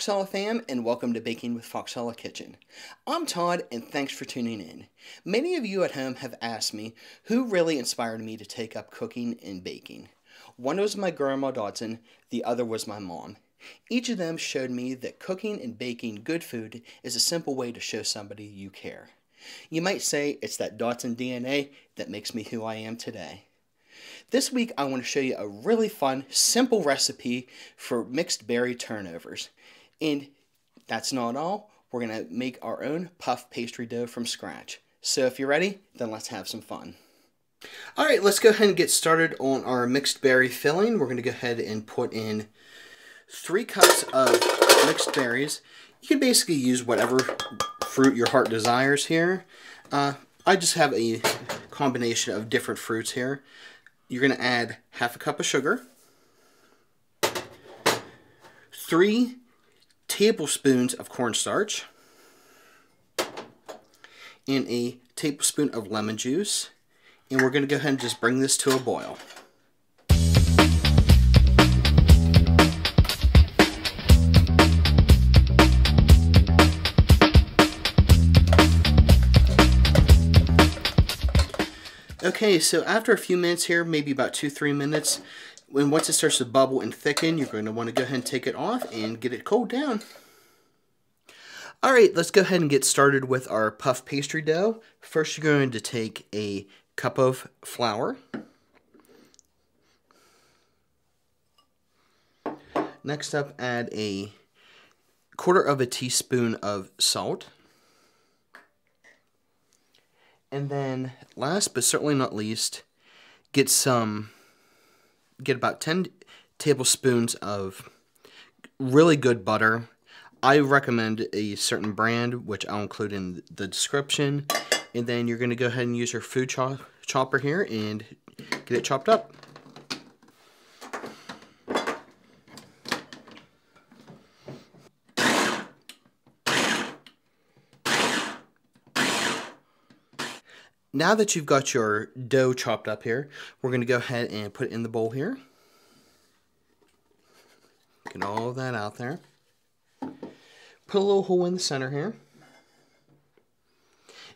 Foxella fam, and welcome to Baking with Foxella Kitchen. I'm Todd, and thanks for tuning in. Many of you at home have asked me who really inspired me to take up cooking and baking. One was my grandma Dodson, the other was my mom. Each of them showed me that cooking and baking good food is a simple way to show somebody you care. You might say it's that Dodson DNA that makes me who I am today. This week I want to show you a really fun, simple recipe for mixed berry turnovers. And that's not all. We're going to make our own puff pastry dough from scratch. So if you're ready, then let's have some fun. Alright, let's go ahead and get started on our mixed berry filling. We're going to go ahead and put in 3 cups of mixed berries. You can basically use whatever fruit your heart desires here. I just have a combination of different fruits here. You're going to add half a cup of sugar, 3 tablespoons of cornstarch, and a tablespoon of lemon juice. And we're going to go ahead and just bring this to a boil. Okay, so after a few minutes here, maybe about 2-3 minutes, once it starts to bubble and thicken, you're going to want to go ahead and take it off and get it cooled down. Alright, let's go ahead and get started with our puff pastry dough. First, you're going to take a cup of flour. Next up, add a 1/4 teaspoon of salt. And then, last but certainly not least, get about 10 tablespoons of really good butter. I recommend a certain brand, which I'll include in the description. And then you're going to go ahead and use your food chopper here and get it chopped up. Now that you've got your dough chopped up here, we're going to go ahead and put it in the bowl here. Get all of that out there. Put a little hole in the center here.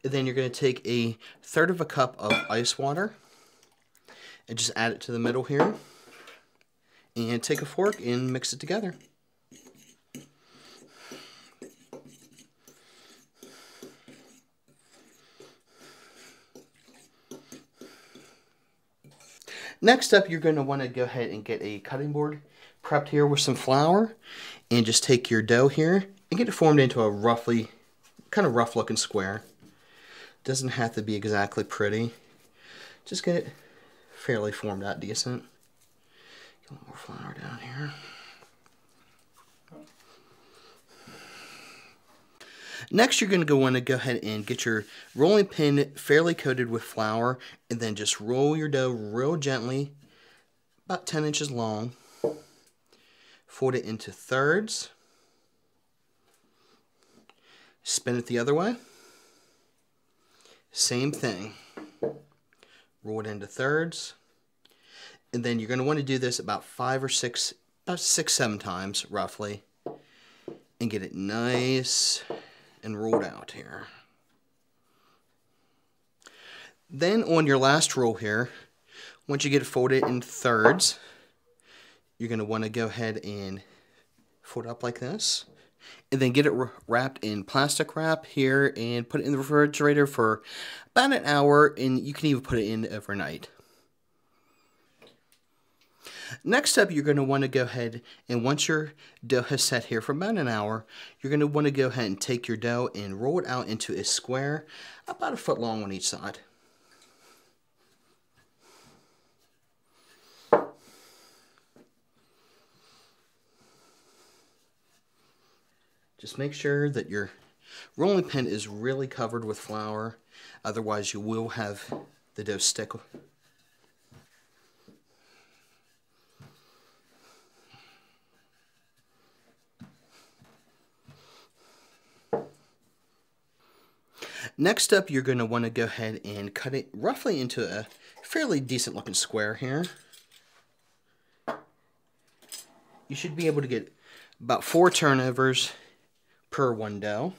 And then you're going to take a 1/3 cup of ice water and just add it to the middle here. And take a fork and mix it together. Next up, you're going to want to go ahead and get a cutting board prepped here with some flour, and just take your dough here and get it formed into a kind of rough looking square. Doesn't have to be exactly pretty. Just get it fairly formed out decent. Get a little more flour down here. Next, you're going to want to go ahead and get your rolling pin fairly coated with flour, and then just roll your dough real gently, about 10 inches long. Fold it into thirds. Spin it the other way. Same thing. Roll it into thirds. And then you're going to want to do this about 6-7 times, roughly, and get it nice and rolled out here. Then on your last roll here, once you get it folded in thirds, you're going to want to go ahead and fold it up like this, and then get it wrapped in plastic wrap here and put it in the refrigerator for about an hour, and you can even put it in overnight. Next up, you're going to want to go ahead and once your dough has set here for about an hour, you're going to want to go ahead and take your dough and roll it out into a square about 1 foot long on each side. Just make sure that your rolling pin is really covered with flour, otherwise you will have the dough stick. Next up, you're going to want to go ahead and cut it roughly into a fairly decent looking square here. You should be able to get About 4 turnovers per one dough.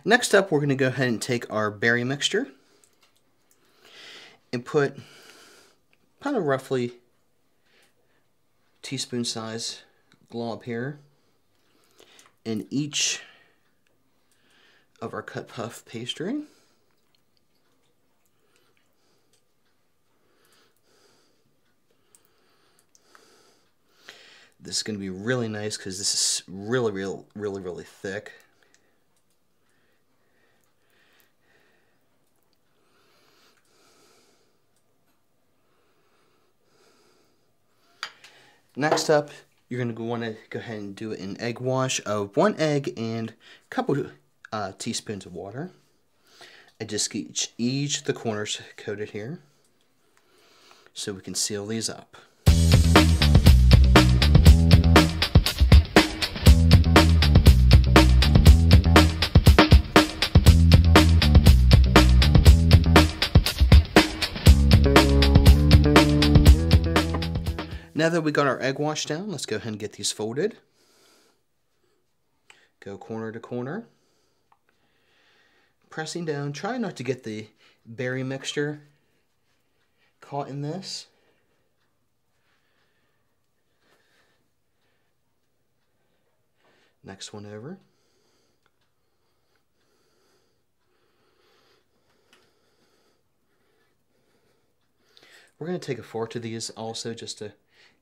Next up, we're going to go ahead and take our berry mixture and put kind of roughly teaspoon size glob here in each of our cut puff pastry. This is going to be really nice because this is really thick. Next up, you're going to want to go ahead and do an egg wash of 1 egg and a couple teaspoons of water. I just get each of the corners coated here so we can seal these up. Now that we got our egg wash down, let's go ahead and get these folded. Go corner to corner. Pressing down. Try not to get the berry mixture caught in this. Next one over. We're going to take a fork to these also just to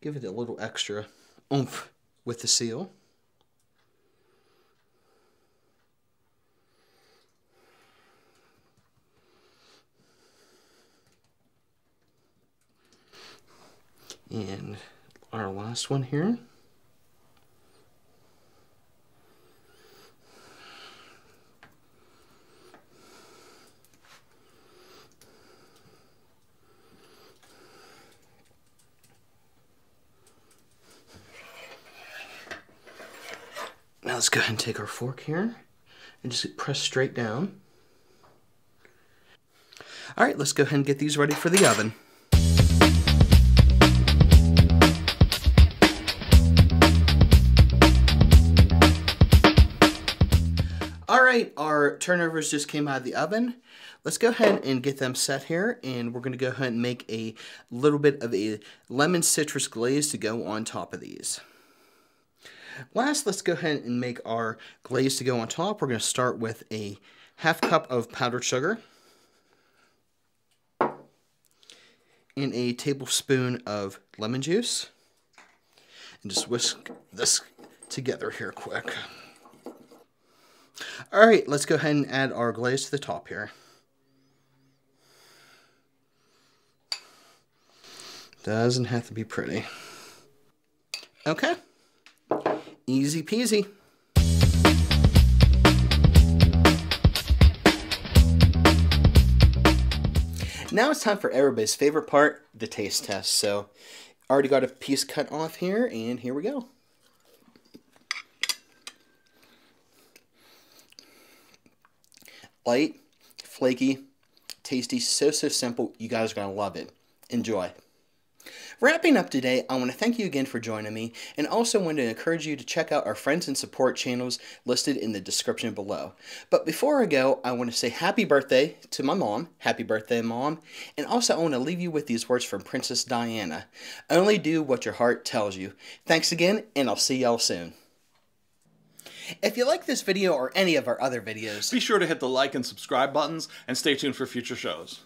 give it a little extra oomph with the seal. And our last one here. Now let's go ahead and take our fork here and just press straight down. All right, let's go ahead and get these ready for the oven. All right, our turnovers just came out of the oven. Let's go ahead and get them set here, and we're going to go ahead and make a little bit of a lemon citrus glaze to go on top of these. Last, let's go ahead and make our glaze to go on top. We're going to start with a half cup of powdered sugar and a tablespoon of lemon juice. And just whisk this together here quick. All right, let's go ahead and add our glaze to the top here. Doesn't have to be pretty. Okay. Easy peasy. Now it's time for everybody's favorite part, the taste test. So, already got a piece cut off here, and here we go. Light, flaky, tasty, so simple. You guys are going to love it. Enjoy. Wrapping up today, I want to thank you again for joining me, and also want to encourage you to check out our friends and support channels listed in the description below. But before I go, I want to say happy birthday to my mom. Happy birthday, Mom. And also I want to leave you with these words from Princess Diana. Only do what your heart tells you. Thanks again, and I'll see y'all soon. If you like this video or any of our other videos, be sure to hit the like and subscribe buttons and stay tuned for future shows.